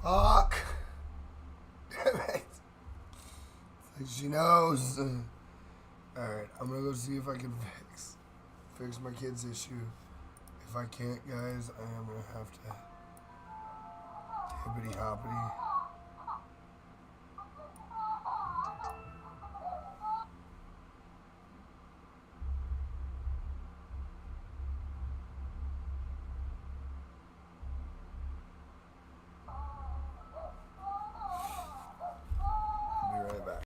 Fuck. Damn it. Like she knows. Alright, I'm gonna go see if I can fix my kid's issue. If I can't, guys, I am gonna have to hippity hoppity. Be right back.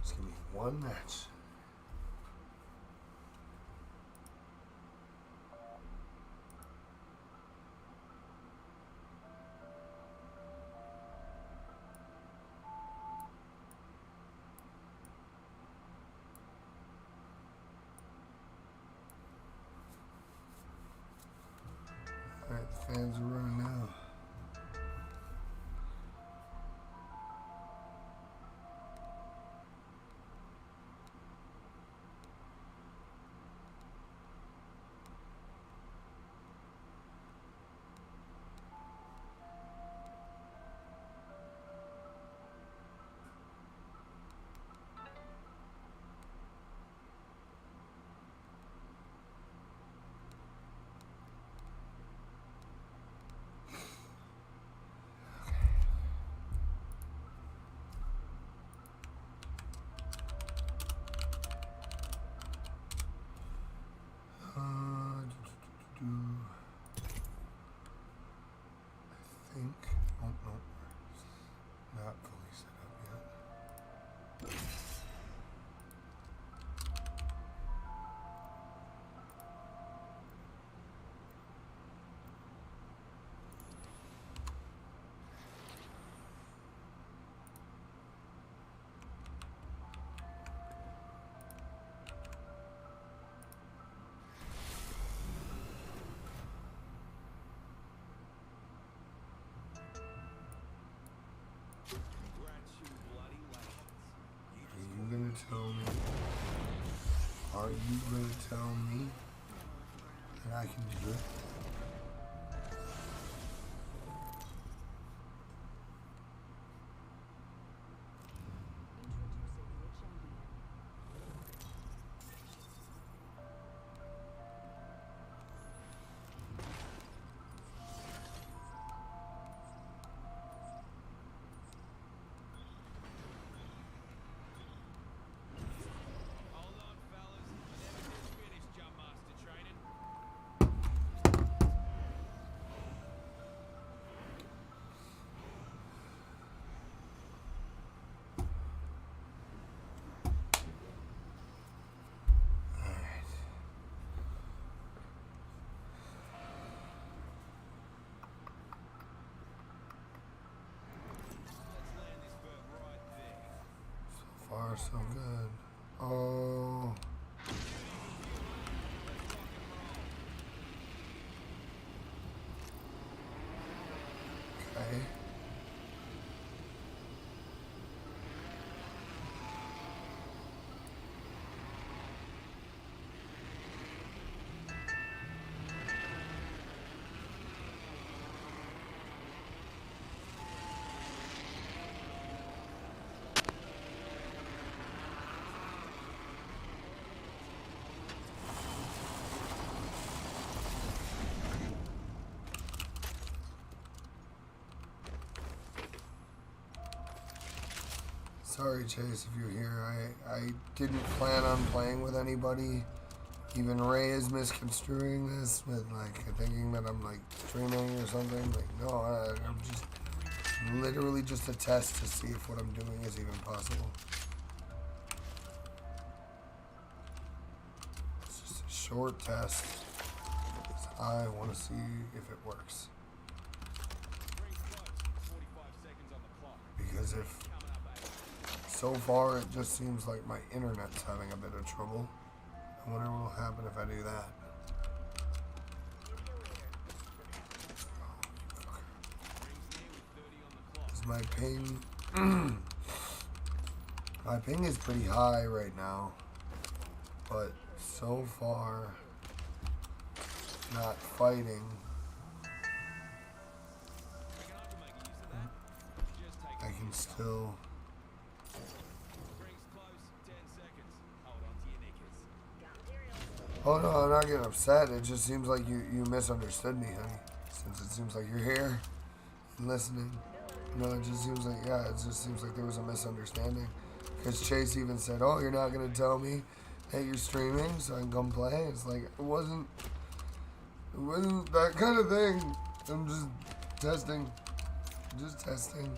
Just give me one match. Alright, the fans are running now. I think. Oh no, not fully set up yet. Are you going to tell me that I can do it? far, so good. Oh. Okay. Sorry, Chase, if you're here. I didn't plan on playing with anybody. Even Ray is misconstruing this with, like, thinking that I'm, like, streaming or something. Like, no, I'm just literally just a test to see if what I'm doing is even possible. It's just a short test. I want to see if it works. Because if so far it just seems like my internet's having a bit of trouble. I wonder what will happen if I do that. Is my ping my ping is pretty high right now, but so far not fighting. I can still. Oh no, I'm not getting upset. It just seems like you misunderstood me, honey. Since it seems like you're here and listening. You know, it just seems like, yeah, it just seems like there was a misunderstanding. Because Chase even said, oh, you're not going to tell me that you're streaming so I can come play? It's like, it wasn't that kind of thing. I'm just testing. Just testing.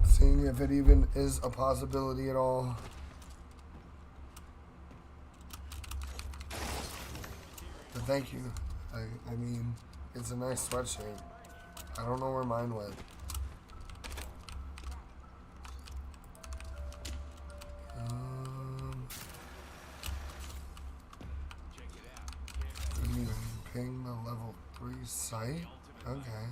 Seeing if it even is a possibility at all. But thank you. I mean, it's a nice sweatshirt. I don't know where mine went. You ping the level 3 site? Okay.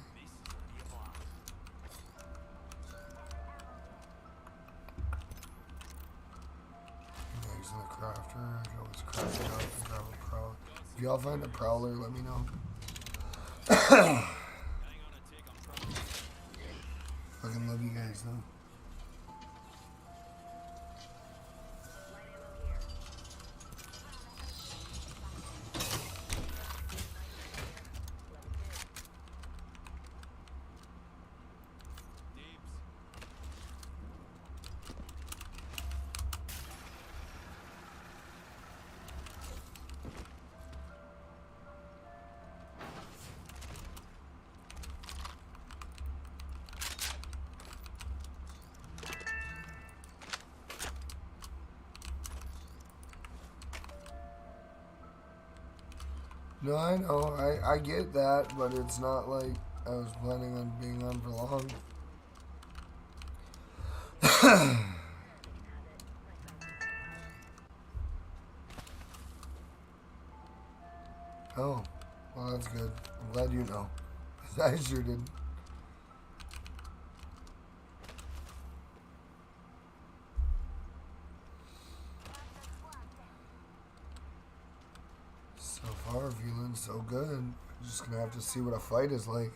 Next to the crafter. I can always craft it up and grab a prowler. If y'all find a prowler, let me know. Fucking love you guys though. No, I know. I get that, but it's not like I was planning on being on for long. Oh, well, that's good. I'm glad you know. I sure didn't. So far, feeling so good. I'm just gonna have to see what a fight is like.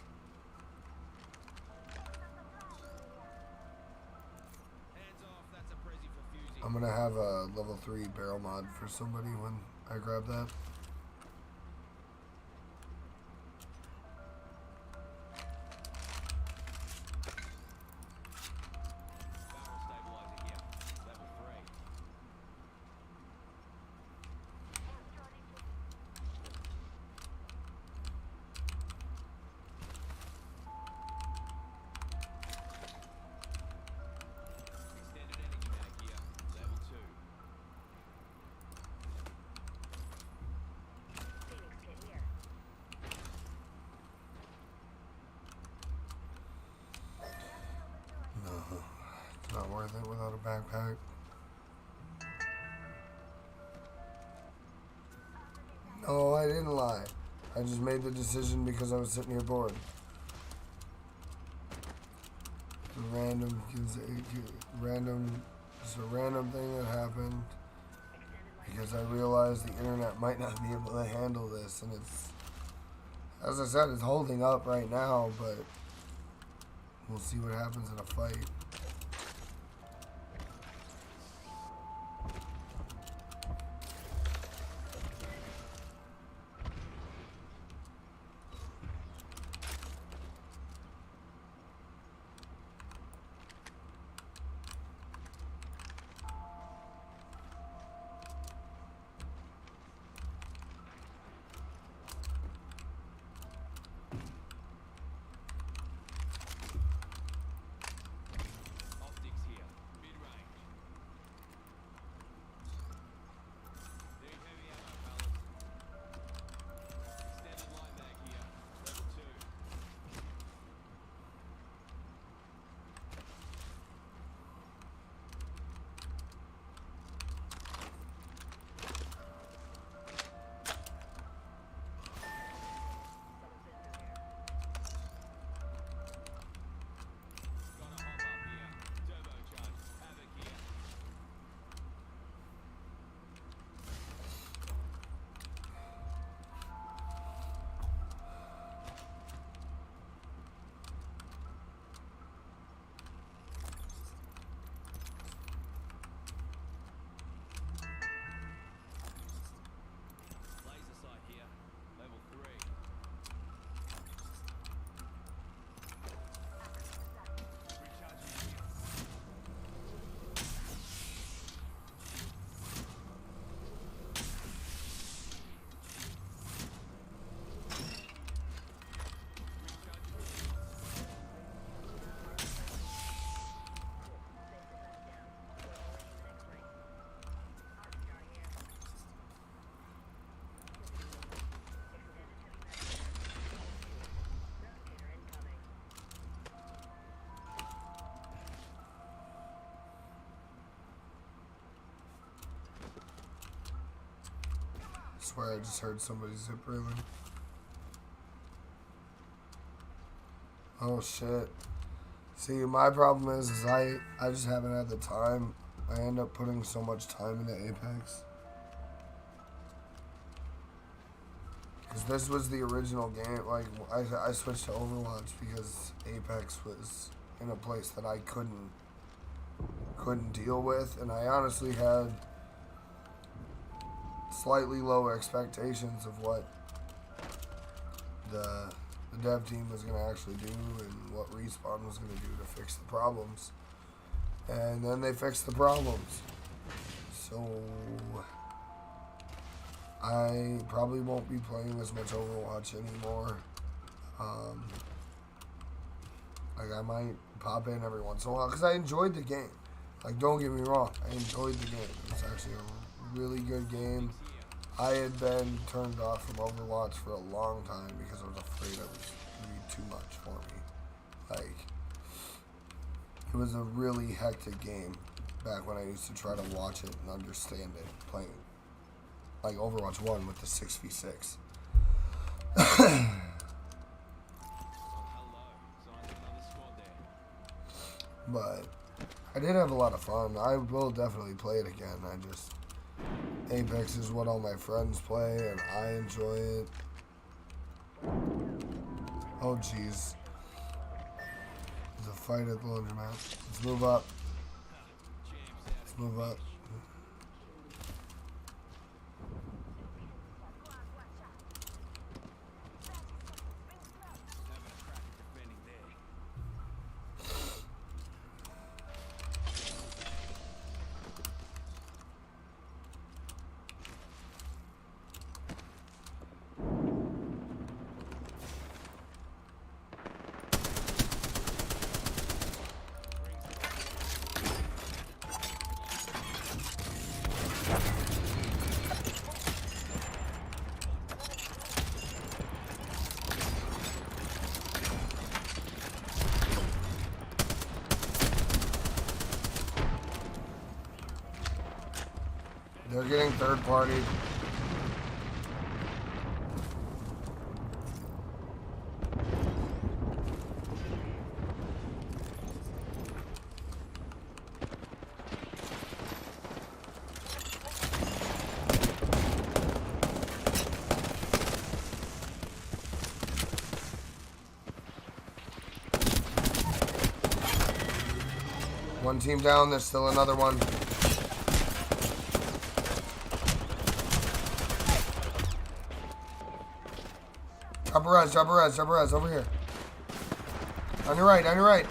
I'm gonna have a level 3 barrel mod for somebody when I grab that. worth it without a backpack. No, I didn't lie. I just made the decision because I was sitting here bored. It's a random thing that happened because I realized the internet might not be able to handle this, and it's, as I said, it's holding up right now, but we'll see what happens in a fight. I swear I just heard somebody zip reeling. Oh shit. See, my problem is I just haven't had the time. I end up putting so much time into Apex. Because this was the original game. Like, I switched to Overwatch because Apex was in a place that I couldn't deal with. And I honestly had slightly low expectations of what the dev team was going to actually do and what Respawn was going to do to fix the problems. And then they fixed the problems. So I probably won't be playing as much Overwatch anymore. Like, I might pop in every once in a while because I enjoyed the game. Like, don't get me wrong, I enjoyed the game. It was actually a really good game. I had been turned off from Overwatch for a long time because I was afraid it was going to be too much for me. Like, it was a really hectic game back when I used to try to watch it and understand it, playing like Overwatch 1 with the 6v6. But I did have a lot of fun. I will definitely play it again. Apex is what all my friends play, and I enjoy it. Oh, jeez. There's a fight at the laundromat. Let's move up. Let's move up. They're getting third party. One team down, there's still another one. Drop a res, over here. On your right, on your right.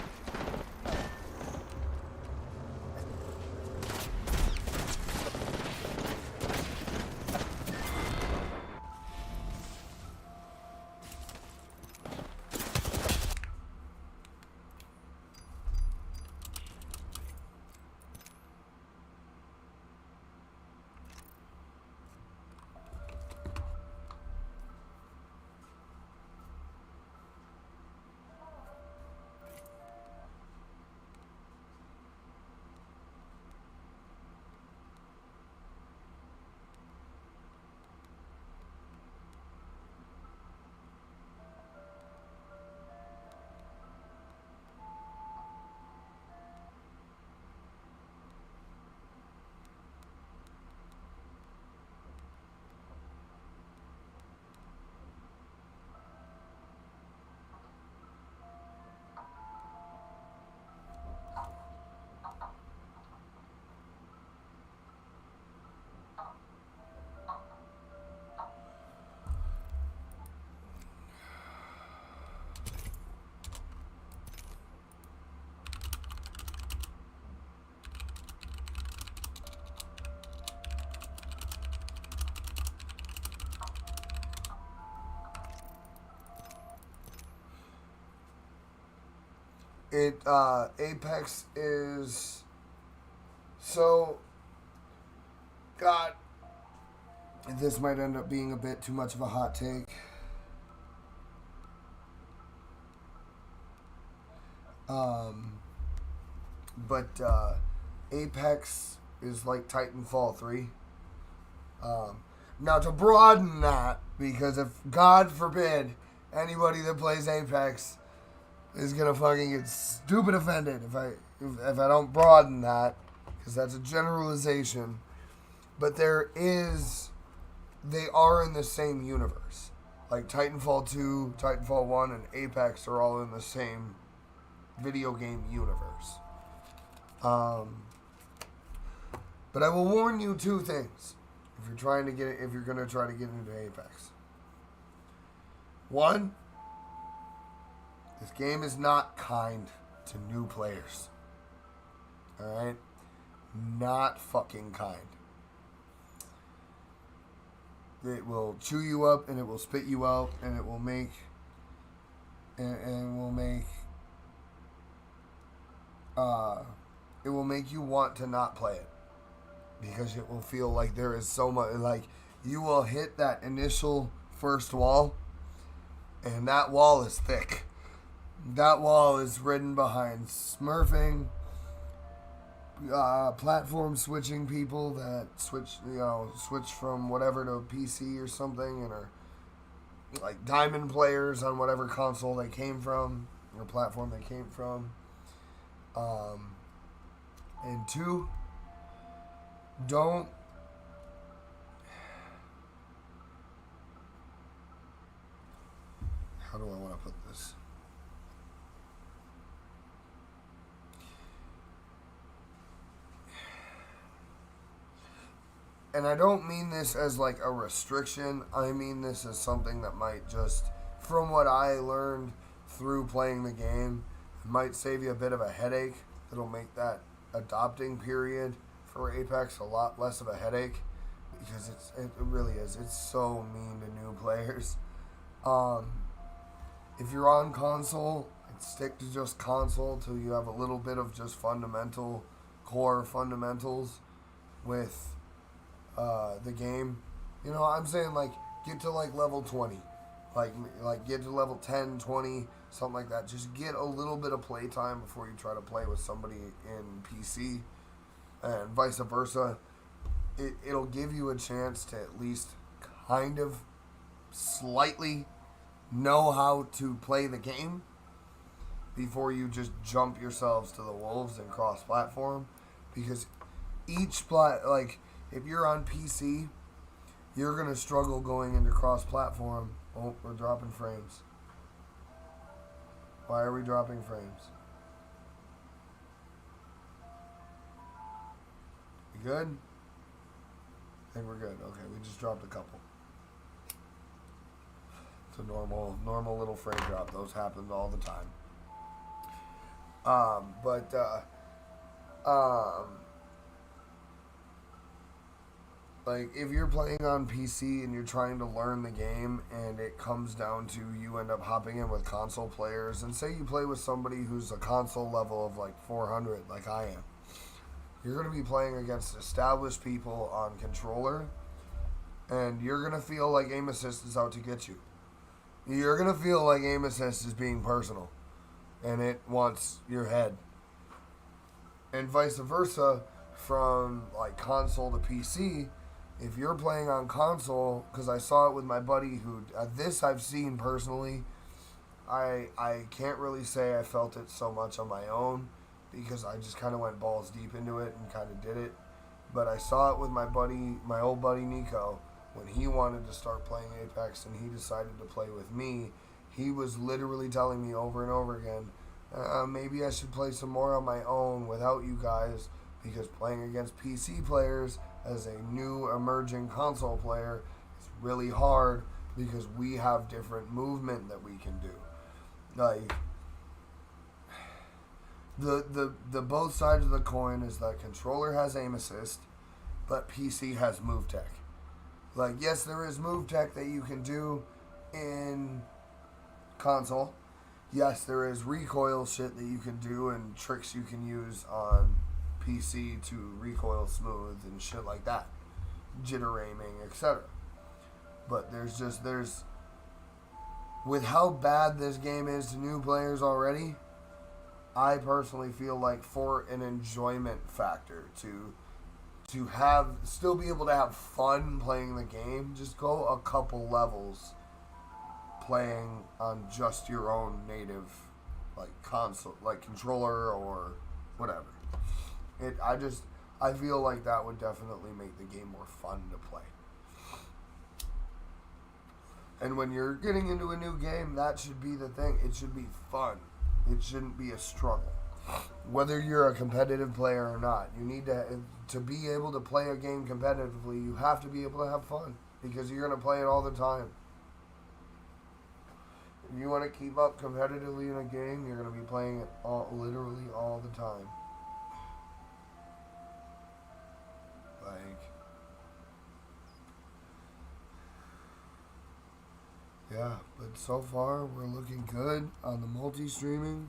Apex is so, God, this might end up being a bit too much of a hot take. But Apex is like Titanfall 3. Now to broaden that, because if, God forbid, anybody that plays Apex is gonna fucking get stupid offended if I don't broaden that, because that's a generalization. But they are in the same universe. Like Titanfall 2, Titanfall 1, and Apex are all in the same video game universe. But I will warn you two things if you're gonna try to get into Apex. One, this game is not kind to new players. Alright? Not fucking kind. It will chew you up and it will spit you out and it will make you want to not play it. Because it will feel like there is so much, like you will hit that initial first wall and that wall is thick. That wall is ridden behind smurfing, platform switching people that switch from whatever to a PC or something, and are like diamond players on whatever console they came from, or platform they came from. And two, how do I want to put this? And I don't mean this as like a restriction. I mean this as something that might just, from what I learned through playing the game, it might save you a bit of a headache. It'll make that adopting period for Apex a lot less of a headache, because it really is. It's so mean to new players. If you're on console, stick to just console till you have a little bit of just core fundamentals with the game. You know, I'm saying like get to like level 20, like get to level 10, 20, something like that. Just get a little bit of playtime before you try to play with somebody in PC, and vice versa. it'll give you a chance to at least kind of slightly know how to play the game before you just jump yourselves to the wolves and cross platform, because like if you're on PC, you're gonna struggle going into cross platform. Oh, we're dropping frames. Why are we dropping frames? You good? I think we're good. Okay, we just dropped a couple. It's a normal little frame drop. Those happen all the time. Like if you're playing on PC and you're trying to learn the game and it comes down to you end up hopping in with console players, and say you play with somebody who's a console level of like 400 like I am, you're going to be playing against established people on controller, and you're going to feel like aim assist is out to get you. You're going to feel like aim assist is being personal and it wants your head. And vice versa from like console to PC. If you're playing on console, because I saw it with my buddy who, this I've seen personally, I can't really say I felt it so much on my own because I just kind of went balls deep into it and kind of did it. But I saw it with my buddy, my old buddy Nico, when he wanted to start playing Apex and he decided to play with me. He was literally telling me over and over again, maybe I should play some more on my own without you guys, because playing against PC players as a new emerging console player is really hard because we have different movement that we can do. Like, the both sides of the coin is that controller has aim assist, but PC has move tech. Like, yes, there is move tech that you can do in console. Yes, there is recoil shit that you can do and tricks you can use on PC to recoil smooth and shit like that. Jitter aiming, etc. But there's with how bad this game is to new players already, I personally feel like for an enjoyment factor to have still be able to have fun playing the game, just go a couple levels playing on just your own native like console, like controller or whatever. I feel like that would definitely make the game more fun to play. And when you're getting into a new game, that should be the thing. It should be fun. It shouldn't be a struggle. Whether you're a competitive player or not, you need to be able to play a game competitively. You have to be able to have fun because you're going to play it all the time. If you want to keep up competitively in a game, you're going to be playing it literally all the time. Yeah, but so far we're looking good on the multi-streaming.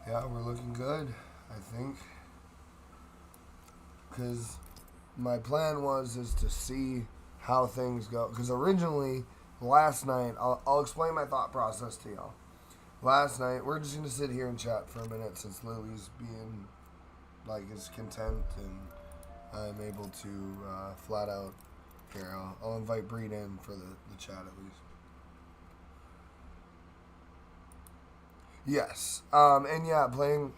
Yeah, we're looking good, I think. Because my plan is to see how things go. Because originally, last night, I'll explain my thought process to y'all. Last night, we're just going to sit here and chat for a minute since Lily's being, like, is content and I'm able to flat out, here, I'll invite Breed in for the chat at least. Yes. And yeah, playing.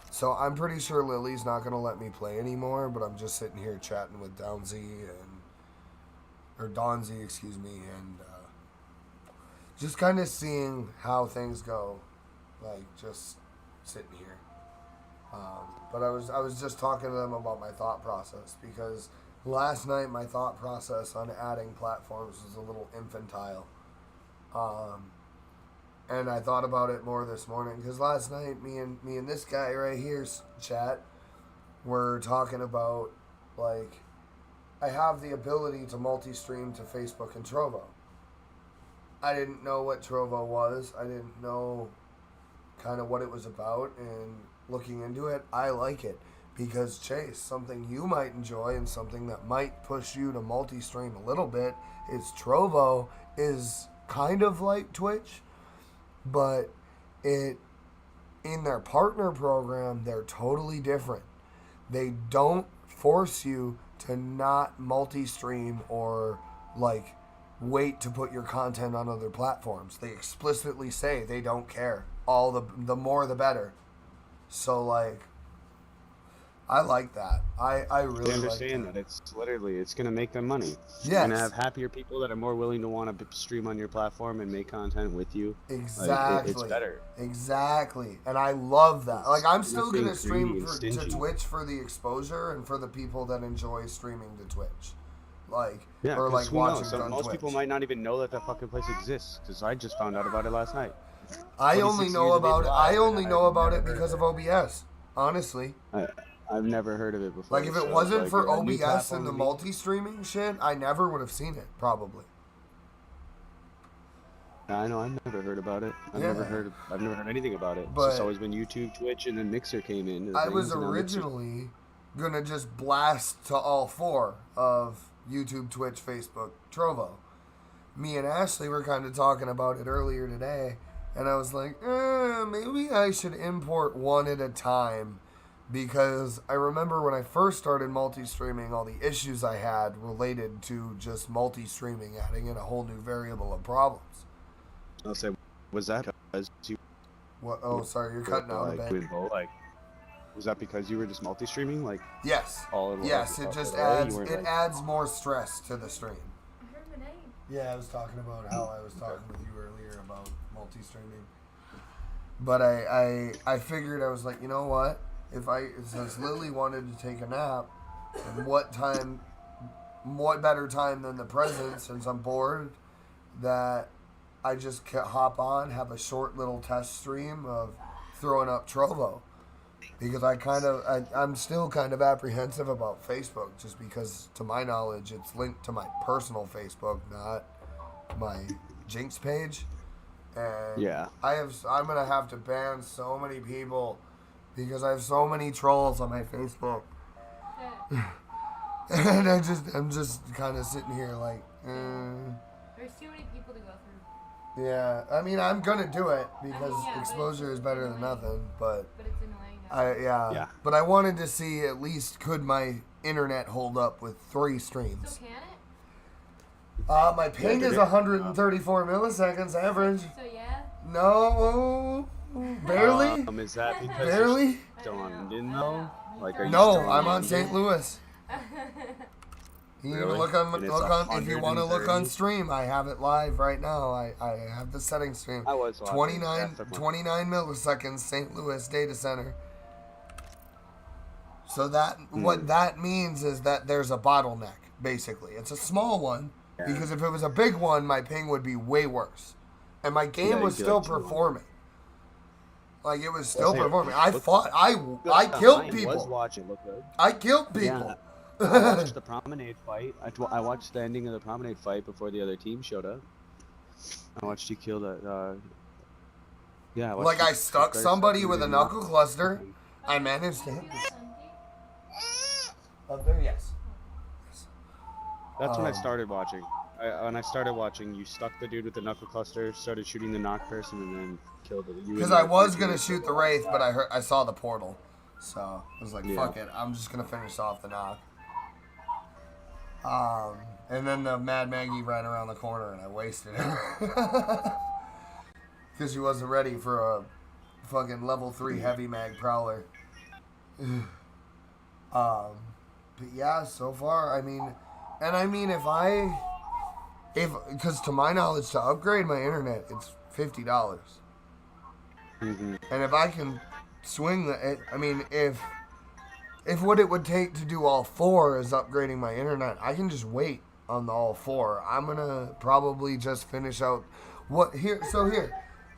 So I'm pretty sure Lily's not going to let me play anymore, but I'm just sitting here chatting with Donzy, excuse me, and just kind of seeing how things go, like just sitting here. But I was just talking to them about my thought process because last night my thought process on adding platforms was a little infantile. And I thought about it more this morning because last night me and this guy right here, chat, were talking about Like, I have the ability to multi-stream to Facebook and Trovo. I didn't know what Trovo was. I didn't know kind of what it was about, and looking into it, I like it. Because, Chase, something you might enjoy and something that might push you to multi-stream a little bit is Trovo is kind of like Twitch, but in their partner program, they're totally different. They don't force you to not multi-stream or, like, wait to put your content on other platforms. They explicitly say they don't care. All the more the better. So, like, I like that. I really They understand like that it's literally, it's going to make them money. Yes. You're going to have happier people that are more willing to want to stream on your platform and make content with you. Exactly. Like, it's better. Exactly. And I love that. Like, I'm still going to stream to stingy. Twitch for the exposure and for the people that enjoy streaming to Twitch. Like, Yeah, or like who watching knows? on Most Twitch. people might not even know that that fucking place exists, because I just found out about it last night. I only know about it. I only know about it never because of OBS. Honestly. I've never heard of it before. Like, if it so wasn't like for a new OBS platform and the to me. multi-streaming shit, I never would have seen it, probably. I know, I've never heard about it. I've Yeah. never heard anything about it. But It's just always been YouTube, Twitch, and then Mixer came in. I was originally gonna just blast to all four of YouTube, Twitch, Facebook, Trovo. Me and Ashley were kind of talking about it earlier today, and I was like, maybe I should import one at a time, because I remember when I first started multi-streaming, all the issues I had related to just multi-streaming, adding in a whole new variable of problems. I'll say, was that because you What? Oh, sorry, you're cutting out a bit. doing both? Like, was that because you were just multi-streaming? Like, Yes. all in Yes, all it just in a row? adds You weren't, it like- adds more stress to the stream. I heard my name. Yeah, I was talking about how I was talking with you earlier about multi-streaming. But I figured, I was like, you know what? Since Lily wanted to take a nap, and what better time than the present, since I'm bored, that I just hop on, have a short little test stream of throwing up Trovo. Because I'm still kind of apprehensive about Facebook, just because, to my knowledge, it's linked to my personal Facebook, not my Jinx page. And Yeah. I'm gonna have to ban so many people because I have so many trolls on my Facebook. And I'm just kind of sitting here like, There's too many people to go through. yeah. I mean, I'm gonna do it because yeah, but exposure it's is better than annoying. nothing. But But it's annoying. Yeah. But I wanted to see at least could my internet hold up with 3 streams. So can it? My ping is 134 milliseconds average. So yeah. No, barely. Is that because Barely. you're still on London, though? Like, are you No, still I'm on London? St. Louis. You can Really? look on And it's if you want to look on 130? stream, I have it live right now. I have the settings stream. I was watching 29 milliseconds, St. Louis data center. So what that means is that there's a bottleneck, basically. It's a small one, because if it was a big one, my ping would be way worse. And my game was still performing. Like, it was still performing. I killed people. Was watching, look good. I killed people. Yeah. I watched the Promenade fight. I watched the ending of the Promenade fight before the other team showed up. I watched you kill that. Yeah. Like, I stuck somebody with a knuckle cluster. I managed to hit this. Up there, yes. That's when I started watching. When I started watching, you stuck the dude with the knuckle cluster, started shooting the knock person, and then killed it. Because I was gonna shoot the wraith, but I saw the portal, so I was like, fuck it, I'm just gonna finish off the knock. And then the Mad Maggie ran around the corner, and I wasted her because she wasn't ready for a fucking level 3 heavy mag prowler. But yeah, so far, I mean, because to my knowledge, to upgrade my internet, it's $50. Mm-hmm. And if I can swing if what it would take to do all 4 is upgrading my internet, I can just wait on the all 4. I'm gonna probably just finish out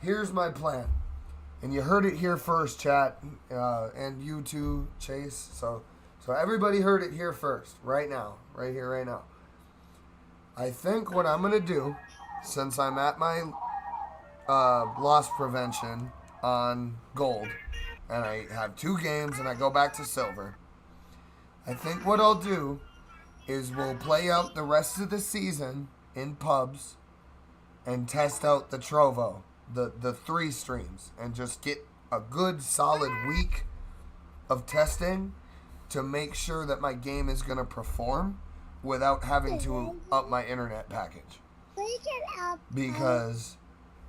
here's my plan. And you heard it here first, chat, and you too, Chase. So So everybody heard it here first, right now, right here, right now. I think what I'm gonna do, since I'm at my loss prevention on gold, and I have 2 games, and I go back to silver. I think what I'll do is we'll play out the rest of the season in pubs and test out the Trovo, the 3 streams, and just get a good solid week of testing to make sure that my game is going to perform without having to up my internet package. Because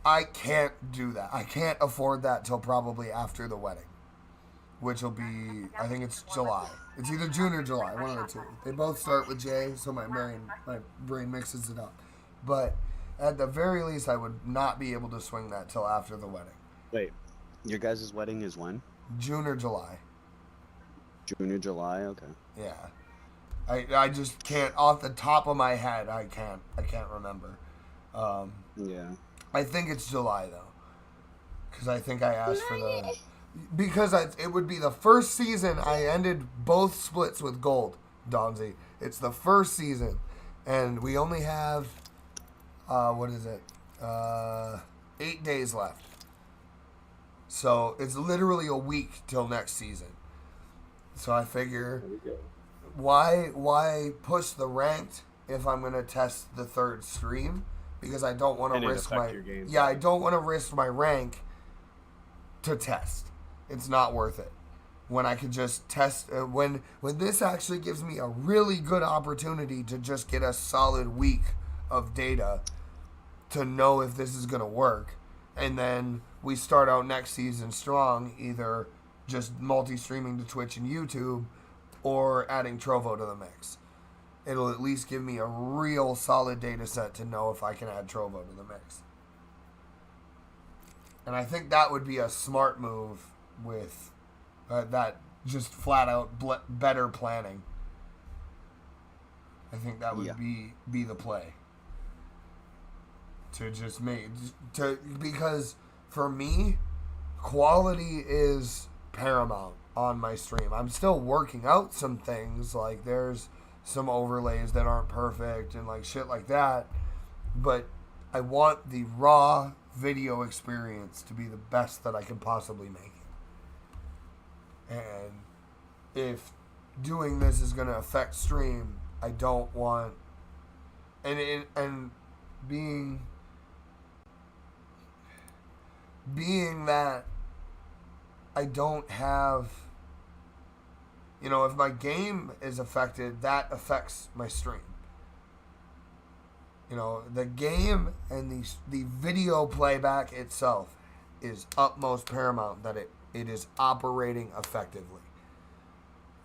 I can't do that. I can't afford that till probably after the wedding, which will be, I think it's July. It's either June or July, one of the two. They both start with J, so my brain mixes it up. But at the very least, I would not be able to swing that till after the wedding. Wait, your guys' wedding is when? June or July. June or July? Okay. Yeah. I just can't, off the top of my head, I can't remember. Yeah. I think it's July, though. Because I think I asked for the... Because it would be the first season I ended both splits with gold, Donzi. It's the first season. And we only have, 8 days left. So it's literally a week till next season. So I figure, why push the ranked if I'm going to test the 3rd stream? Because I don't want to risk my... Yeah, I don't want to risk my rank to test. It's not worth it. When I could just test, when this actually gives me a really good opportunity to just get a solid week of data to know if this is going to work. And then we start out next season strong, either just multi-streaming to Twitch and YouTube or adding Trovo to the mix. It'll at least give me a real solid data set to know if I can add Trovo to the mix. And I think that would be a smart move with that just flat out better planning. I think that would be the play. To just make because for me, quality is paramount on my stream. I'm still working out some things, like there's some overlays that aren't perfect and like shit like that, but I want the raw video experience to be the best that I can possibly make it. And if doing this is going to affect stream, I don't want and being that I don't have, if my game is affected, that affects my stream. The game and the video playback itself is utmost paramount that it is operating effectively.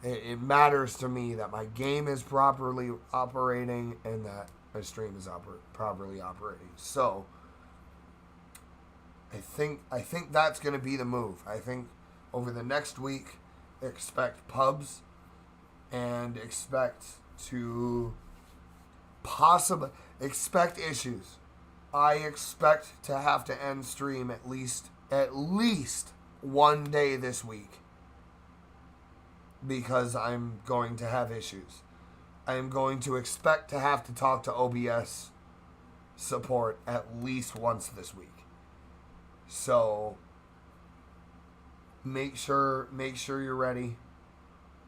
It matters to me that my game is properly operating and that my stream is properly operating. So I think that's going to be the move. I think over the next week, expect pubs and expect issues. I expect to have to end stream at least one day this week because I'm going to have issues. I am going to expect to have to talk to OBS support at least once this week. So make sure you're ready.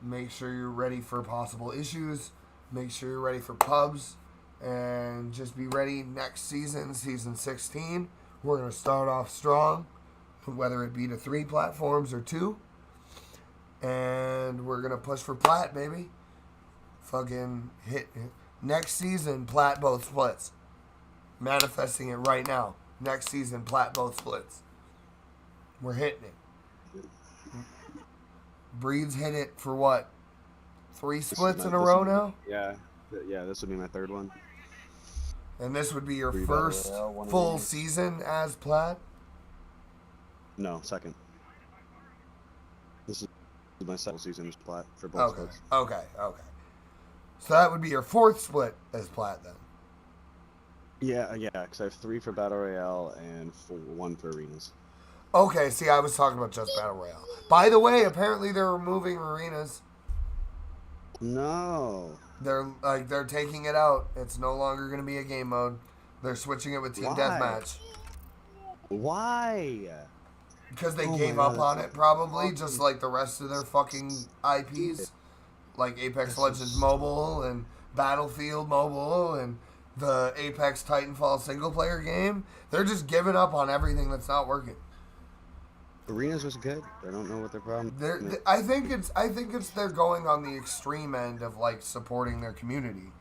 Make sure you're ready for possible issues. Make sure you're ready for pubs. And just be ready next season, season 16. We're going to start off strong, whether it be to 3 platforms or 2. And we're going to push for plat, baby. Fucking hit. Next season, plat both splits. Manifesting it right now. Next season, plat both splits. We're hitting it. Breeds hit it for what? 3 splits in a row now? Yeah, this would be my 3rd one. And this would be your first full season as plat? No, 2nd. This is my 2nd season as plat for both splits. Okay. So that would be your 4th split as plat then? Yeah, because I have 3 for Battle Royale and 1 for Arenas. Okay, see, I was talking about just Battle Royale. By the way, apparently they're removing Arenas. No. They're taking it out. It's no longer going to be a game mode. They're switching it with team Why? deathmatch. Why? Because they Oh gave my up God, on that's it, probably, fucking just like the rest of their fucking IPs, like Apex That's so Legends Mobile and Battlefield Mobile and the Apex Titanfall single player game. They're just giving up on everything that's not working. Arenas was good. I don't know what their problem is. I think it's they're going on the extreme end of like supporting their community.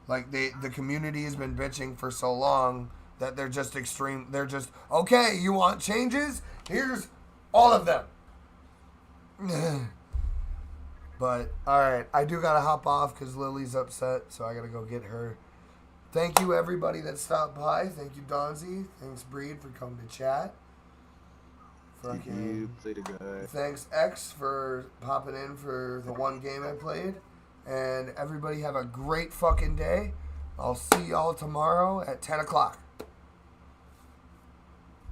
Like the community has been bitching for so long that they're just extreme. They're just okay. You want changes? Here's all of them. But all right, I do gotta hop off because Lily's upset, so I gotta go get her. Thank you everybody that stopped by. Thank you Donzi. Thanks Breed for coming to chat. You played a good. Thanks X for popping in for the one game I played. And everybody have a great fucking day. I'll see y'all tomorrow at 10 o'clock.